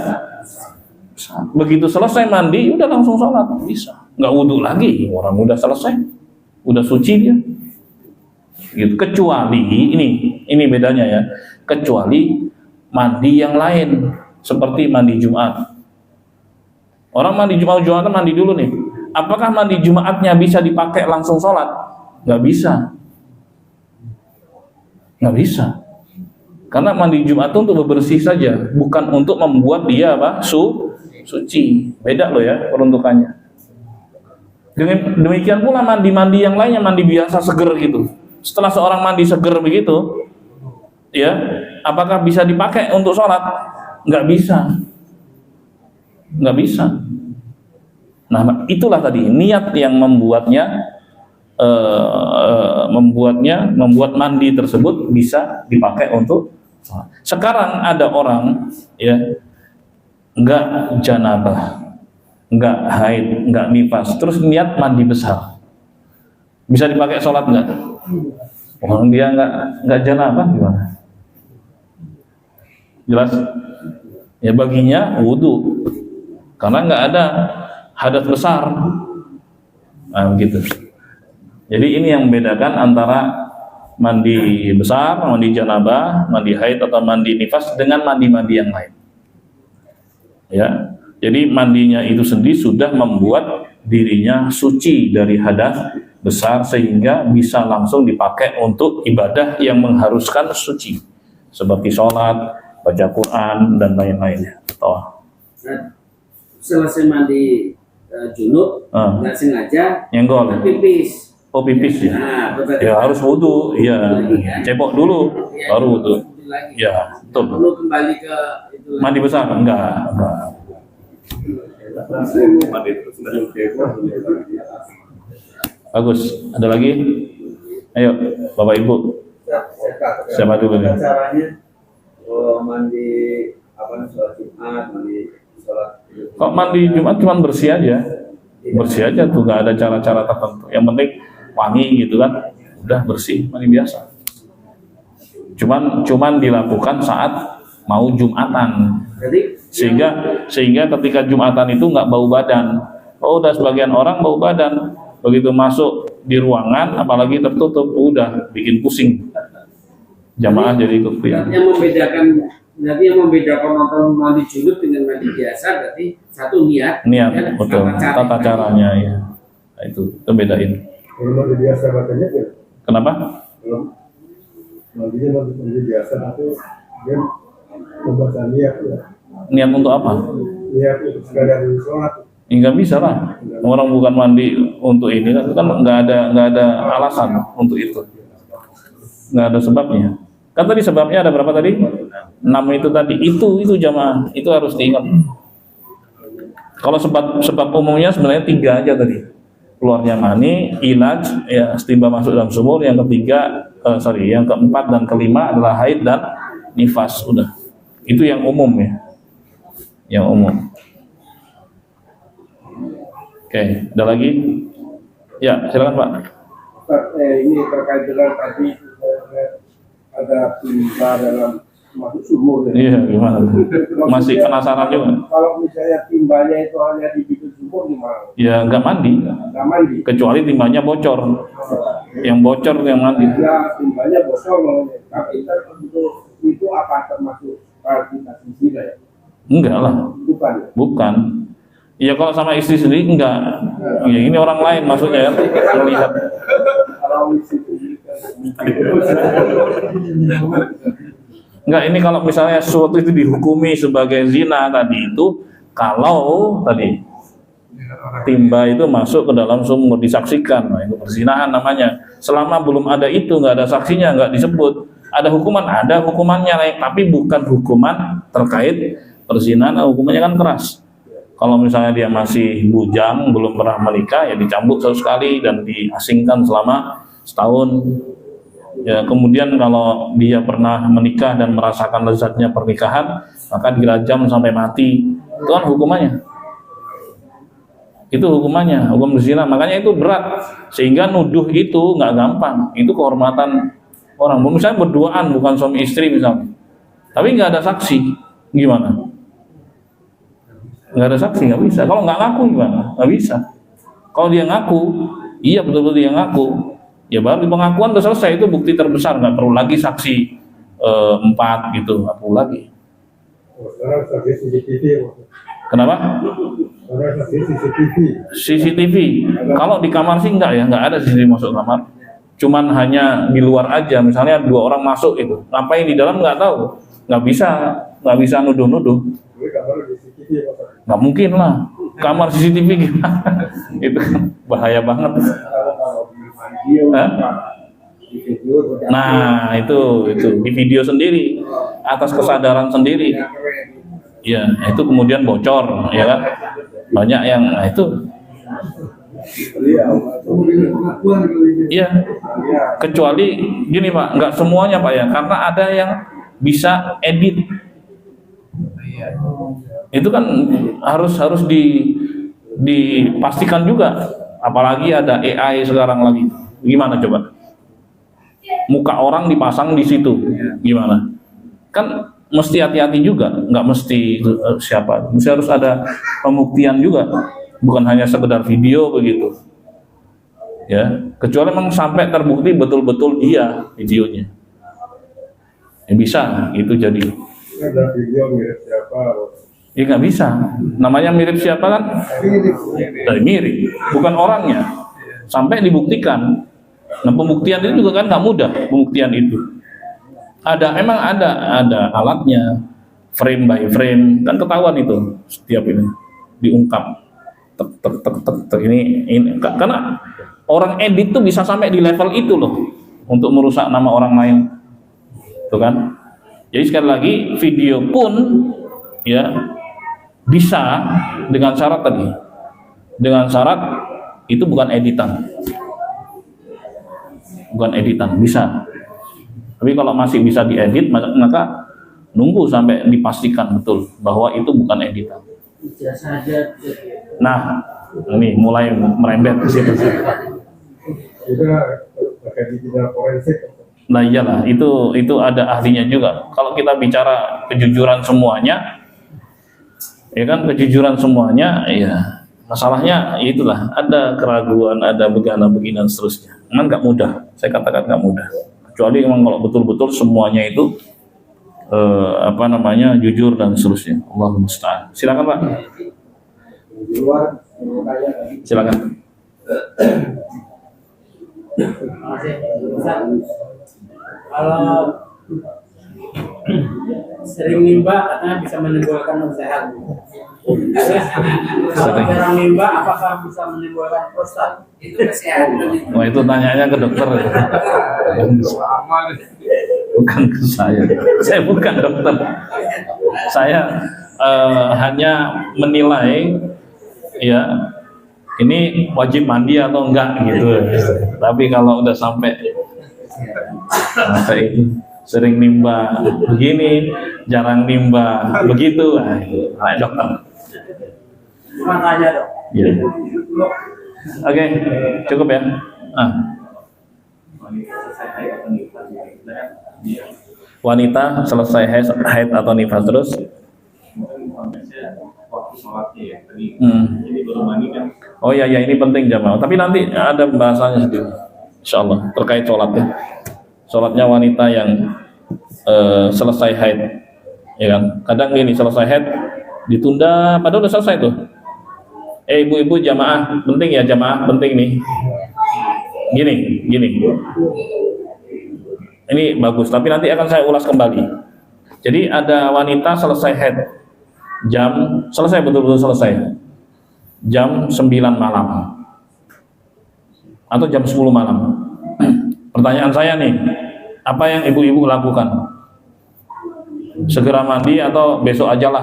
Begitu selesai mandi, udah langsung sholat, bisa. Nggak wudhu lagi, orang udah selesai, udah suci dia. Gitu. Kecuali ini bedanya ya. Kecuali mandi yang lain, seperti mandi Jumat. Orang mandi Jumatan mandi dulu nih. Apakah mandi Jumatnya bisa dipakai langsung sholat? Nggak bisa. Nggak bisa. Karena mandi Jumat itu untuk bebersih saja, bukan untuk membuat dia suci. Beda loh ya peruntukannya. Demikian pula mandi-mandi yang lainnya, mandi biasa seger gitu. Setelah seorang mandi seger begitu, ya, apakah bisa dipakai untuk sholat? Nggak bisa. Nggak bisa. Nah, itulah tadi niat yang membuat mandi tersebut bisa dipakai untuk sholat. Sekarang ada orang ya nggak janabah, nggak haid, nggak nifas, terus niat mandi besar, bisa dipakai sholat nggak? Orang dia nggak janabah gimana? Jelas? Ya baginya wudhu, karena nggak ada hadas besar. Nah, begitu. Jadi ini yang membedakan antara mandi besar, mandi janabah, mandi haid atau mandi nifas dengan mandi-mandi yang lain. Ya, jadi mandinya itu sendiri sudah membuat dirinya suci dari hadas besar sehingga bisa langsung dipakai untuk ibadah yang mengharuskan suci, seperti sholat, baca Quran dan lain-lainnya. Selesai mandi junub, nggak sengaja nyenggol, pipis. Oh pipis ya? Nah, ya harus wudhu, ya cebok dulu, ya, baru wudhu. Ya, betul. Perlu kembali ke itu. Mandi besar? Enggak. Bagus. Ada lagi? Ayo, Bapak Ibu. Siapa dulu nih? Caranya mandi sholat Jumat, mandi sholat. Kok mandi Jumat cuma bersih aja? Bersih aja tuh, nggak ada cara-cara tertentu. Yang penting wangi gitu kan, udah bersih, mandi biasa. Cuman dilakukan saat mau Jumatan. Sehingga ketika Jumatan itu nggak bau badan. Oh, udah sebagian orang bau badan. Begitu masuk di ruangan, apalagi tertutup, udah bikin pusing. Jamaah jadi ikut prihatin. Yang membedakan nonton mandi junub dengan mandi biasa berarti satu niat, betul. Tata caranya ya. Nah, itu bedain. Kalau mandi biasa katanya ya? Kenapa? Mandinya mandi biasa itu dia membaca niat ya. Niat untuk apa? Niat untuk sekadar sholat. Enggak bisa lah. Orang bukan mandi untuk ini kan nggak ada alasan untuk itu. Nggak ada sebabnya. Kan tadi sebabnya ada berapa tadi? 6 itu tadi. Itu jamaah. Itu harus diingat. Kalau sebab umumnya sebenarnya 3 aja tadi. Keluarnya mani, ilaj, ya timba masuk dalam sumur. Yang keempat dan kelima adalah haid dan nifas. Udah. Itu yang umum ya. Yang umum. Oke, ada lagi? Ya, silakan Pak. Ini terkait dengan tadi ada timba dalam masuk sumur. Iya, gimana? Masih penasaran juga. Kalau misalnya timbanya itu hanya di pintu sumur gimana? Ya nggak mandi. Nggak mandi. Kecuali timbanya bocor. Yang bocor yang mandi. Ya timbanya bocor, tapi itu apa termasuk kualitas zina ya? Enggak lah. Bukan. Ya kalau sama istri sendiri enggak. Ya ini orang lain maksudnya ya, melihat. Enggak, ini kalau misalnya sesuatu itu dihukumi sebagai zina tadi itu, kalau tadi timba itu masuk ke dalam sumur disaksikan, nah itu perzinahan namanya. Selama belum ada itu, nggak ada saksinya, nggak disebut. Ada hukuman, ada hukumannya, tapi bukan hukuman terkait perzinahan. Hukumannya kan keras. Kalau misalnya dia masih bujang, belum pernah menikah, ya dicambuk 1 kali dan diasingkan selama setahun. Ya, kemudian kalau dia pernah menikah dan merasakan lezatnya pernikahan, maka dirajam sampai mati. Itu kan hukumannya. Itu hukumannya, hukum berzina. Makanya itu berat. Sehingga nuduh itu nggak gampang. Itu kehormatan orang. Misalnya berduaan, bukan suami istri misalnya. Tapi nggak ada saksi, gimana? Nggak ada saksi, nggak bisa. Kalau nggak ngaku gimana? Nggak bisa. Kalau dia ngaku, iya betul-betul dia ngaku, ya baru pengakuan udah selesai, itu bukti terbesar, nggak perlu lagi saksi 4 gitu, nggak perlu lagi. Sekarang saksi CCTV. Kenapa? Sekarang saksi CCTV. CCTV. Kalau di kamar sih nggak ya, nggak ada CCTV masuk kamar. Cuman hanya di luar aja, misalnya 2 orang masuk itu, ngapain di dalam nggak tahu, nggak bisa nuduh-nuduh. Jadi kamar di CCTV. Nggak mungkin lah, kamar CCTV gimana? Itu bahaya banget. Kalau di video, Hah? di video. Nah itu di video sendiri, atas kesadaran sendiri. Ya, itu kemudian bocor, ya kan? Banyak yang, nah itu. Iya, kecuali gini Pak, nggak semuanya Pak ya, karena ada yang bisa edit. Itu kan harus dipastikan juga, apalagi ada AI sekarang lagi. Gimana coba? Muka orang dipasang di situ, gimana? Kan mesti hati-hati juga, nggak mesti siapa. Mesti harus ada pembuktian juga, bukan hanya sekedar video begitu. Ya, kecuali memang sampai terbukti betul-betul dia videonya. Ya bisa, itu jadi. Ada video mirip siapa? Ya nggak bisa. Namanya mirip siapa kan? Dari mirip, bukan orangnya. Sampai dibuktikan. Nah pembuktian itu juga kan nggak mudah, pembuktian itu. Memang ada alatnya, frame by frame, kan ketahuan itu setiap ini diungkap. Ini karena orang edit tuh bisa sampai di level itu loh, untuk merusak nama orang lain, tuh kan? Jadi sekali lagi video pun ya bisa dengan syarat tadi, dengan syarat itu bukan editan, bisa. Tapi kalau masih bisa diedit, maka nunggu sampai dipastikan betul bahwa itu bukan editan. Nah, ini mulai merembet ke situ. Juga pakai digital forensik. Nah iyalah, itu ada ahlinya juga. Kalau kita bicara kejujuran semuanya, ya kan kejujuran semuanya, ya masalahnya itulah ada keraguan, ada begini dan seterusnya. Memang nggak mudah, saya katakan nggak mudah. Kecuali memang kalau betul-betul semuanya itu jujur dan seterusnya. Allahumma musta'an. Silakan Pak. Di luar, Silakan. Kalau sering nimba katanya bisa menimbulkan sehat. Kalau jarang nimba apakah bisa menimbulkan prostat? Itu kesehatan. Wah itu tanyanya ke dokter. Bukan ke saya. Saya bukan dokter. Saya hanya menilai ya ini wajib mandi atau enggak gitu. Tapi kalau udah sampai itu sering nimba begini, jarang nimba begitu, nah dokter. Makanya dok. Ya. Oke, cukup ya. Wanita selesai haid atau nifas terus. Oh ya, ini penting jamaah. Tapi nanti ada pembahasannya sendiri, insyaallah terkait sholatnya. Sholatnya wanita yang selesai haid, ya kan? Kadang gini selesai haid ditunda, padahal udah selesai tuh. Ibu-ibu jamaah, penting ya jamaah, penting nih. Gini. Ini bagus, tapi nanti akan saya ulas kembali. Jadi ada wanita selesai haid, selesai betul-betul selesai. Jam 9 malam atau jam 10 malam. Pertanyaan saya nih, apa yang ibu-ibu lakukan? Segera mandi atau besok aja lah?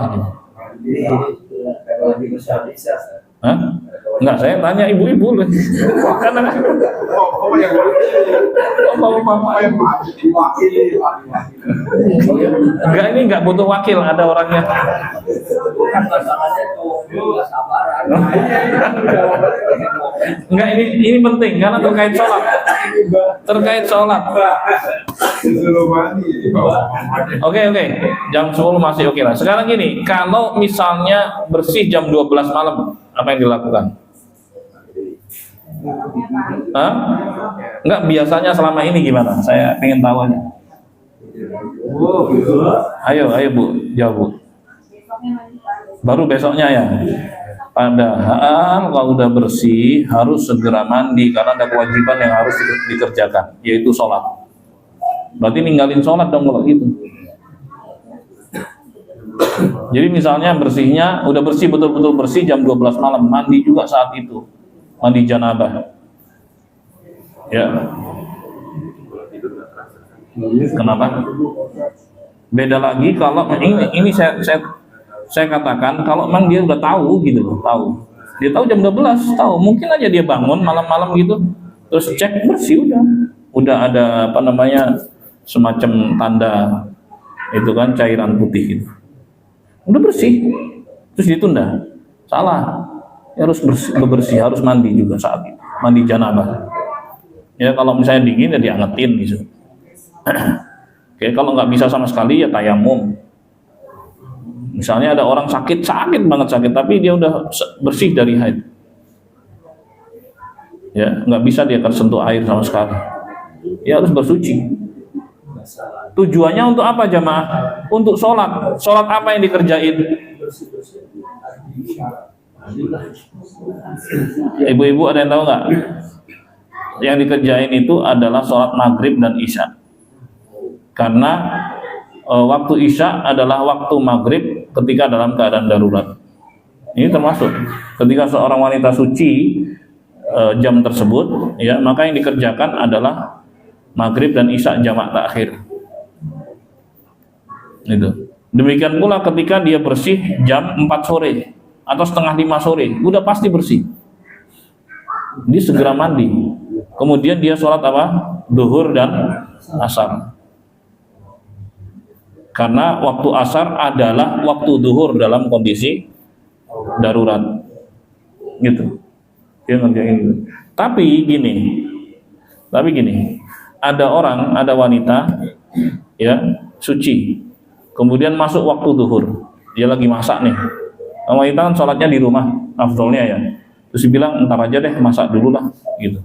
Hah? Enggak, saya tanya ibu-ibu loh. Karena enggak, ini enggak butuh wakil, ada orangnya. Enggak, ini penting karena terkait sholat. terkait sholat. Disuruh mandi. Oke, jam 10 masih oke lah. Sekarang gini, kalau misalnya bersih jam 12 malam, apa yang dilakukan? Hah? Enggak, biasanya selama ini gimana? Saya pengen tahu aja. Ayo Bu, jawab Bu. Baru besoknya ya. Padahal kalau udah bersih harus segera mandi karena ada kewajiban yang harus dikerjakan, yaitu sholat. Berarti ninggalin sholat dong kalau gitu. Jadi misalnya bersihnya udah bersih, betul-betul bersih jam 12 malam, mandi juga saat itu, mandi janabah. Ya. Kenapa? Beda lagi kalau ini saya katakan kalau memang dia udah tahu gitu loh, tahu. Dia tahu jam 12, tahu. Mungkin aja dia bangun malam-malam gitu, terus cek bersih udah ada apa namanya semacam tanda itu kan cairan putih gitu. Udah bersih, terus ditunda. Salah. Ya harus bersih, harus mandi juga saat itu. Mandi janabah. Ya kalau misalnya dingin ya diangetin gitu. Oke, kalau nggak bisa sama sekali ya tayamum. Misalnya ada orang sakit banget sakit, tapi dia udah bersih dari haid. Ya, nggak bisa dia tersentuh air sama sekali. Ya harus bersuci. Tujuannya untuk apa jamaah? Untuk sholat. Sholat apa yang dikerjain? Ibu-ibu ada yang tahu nggak? Yang dikerjain itu adalah sholat maghrib dan isya. Karena waktu isya adalah waktu maghrib ketika dalam keadaan darurat. Ini termasuk ketika seorang wanita suci jam tersebut, ya maka yang dikerjakan adalah maghrib dan isya jamak takhir. Itu. Demikian pula ketika dia bersih jam 4 sore atau setengah 5 sore, udah pasti bersih. Dia segera mandi. Kemudian dia sholat apa? Duhur dan asar. Karena waktu asar adalah waktu duhur dalam kondisi darurat, gitu. Dia ngerjain gitu. Tapi gini, ada wanita, ya suci, kemudian masuk waktu duhur, dia lagi masak nih. Wanita kan sholatnya di rumah, afdolnya ya. Terus dia bilang entar aja deh masak dulu lah, gitu.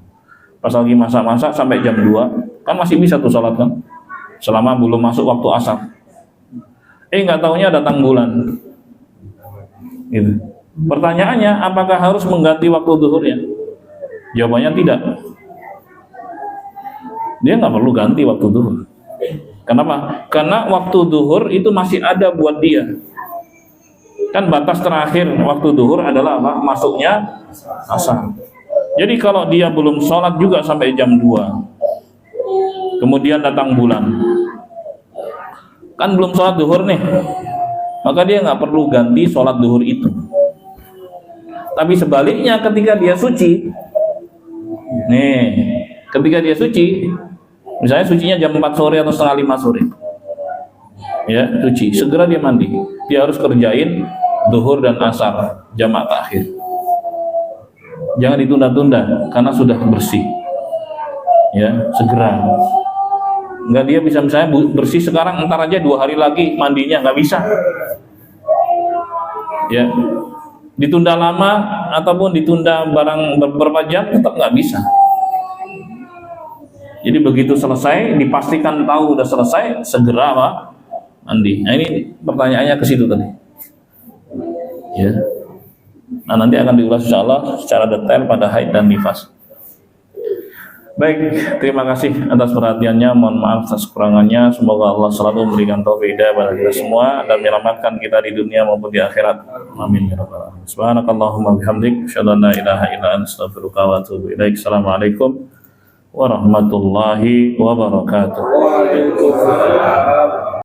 Pas lagi masak sampai jam 2, kan masih bisa tuh sholat kan, selama belum masuk waktu asar. Nggak taunya datang bulan. Gitu. Pertanyaannya, apakah harus mengganti waktu duhurnya? Jawabannya tidak. Dia nggak perlu ganti waktu duhur. Kenapa? Karena waktu duhur itu masih ada buat dia. Kan batas terakhir waktu duhur adalah apa? Masuknya asar. Jadi kalau dia belum sholat juga sampai jam 2, kemudian datang bulan, kan belum sholat duhur nih, maka dia nggak perlu ganti sholat duhur itu. Tapi sebaliknya ketika dia suci, misalnya sucinya jam 4 sore atau setengah 5 sore, ya suci, segera dia mandi. Dia harus kerjain duhur dan asar jamak takhir. Jangan ditunda-tunda karena sudah bersih. Ya segera. Nggak dia bisa misalnya bersih sekarang, entar aja 2 hari lagi mandinya, nggak bisa. Ya, ditunda lama ataupun ditunda barang beberapa jam tetap nggak bisa. Jadi begitu selesai, dipastikan tahu udah selesai, segera apa? Mandi. Nah ini pertanyaannya ke situ tadi. Ya. Nah nanti akan diulas insyaallah secara detail pada haid dan nifas. Baik, terima kasih atas perhatiannya. Mohon maaf atas kekurangannya. Semoga Allah selalu memberikan taufik hidayah pada kita semua dan menyelamatkan kita di dunia maupun di akhirat. Amin ya rabbal alamin. Subhanakallahumma bihamdik, asyhadu an la ilaha illa anta, astaghfiruka wa atubu ilaik. Assalamualaikum warahmatullahi wabarakatuh. Waalaikumsalam.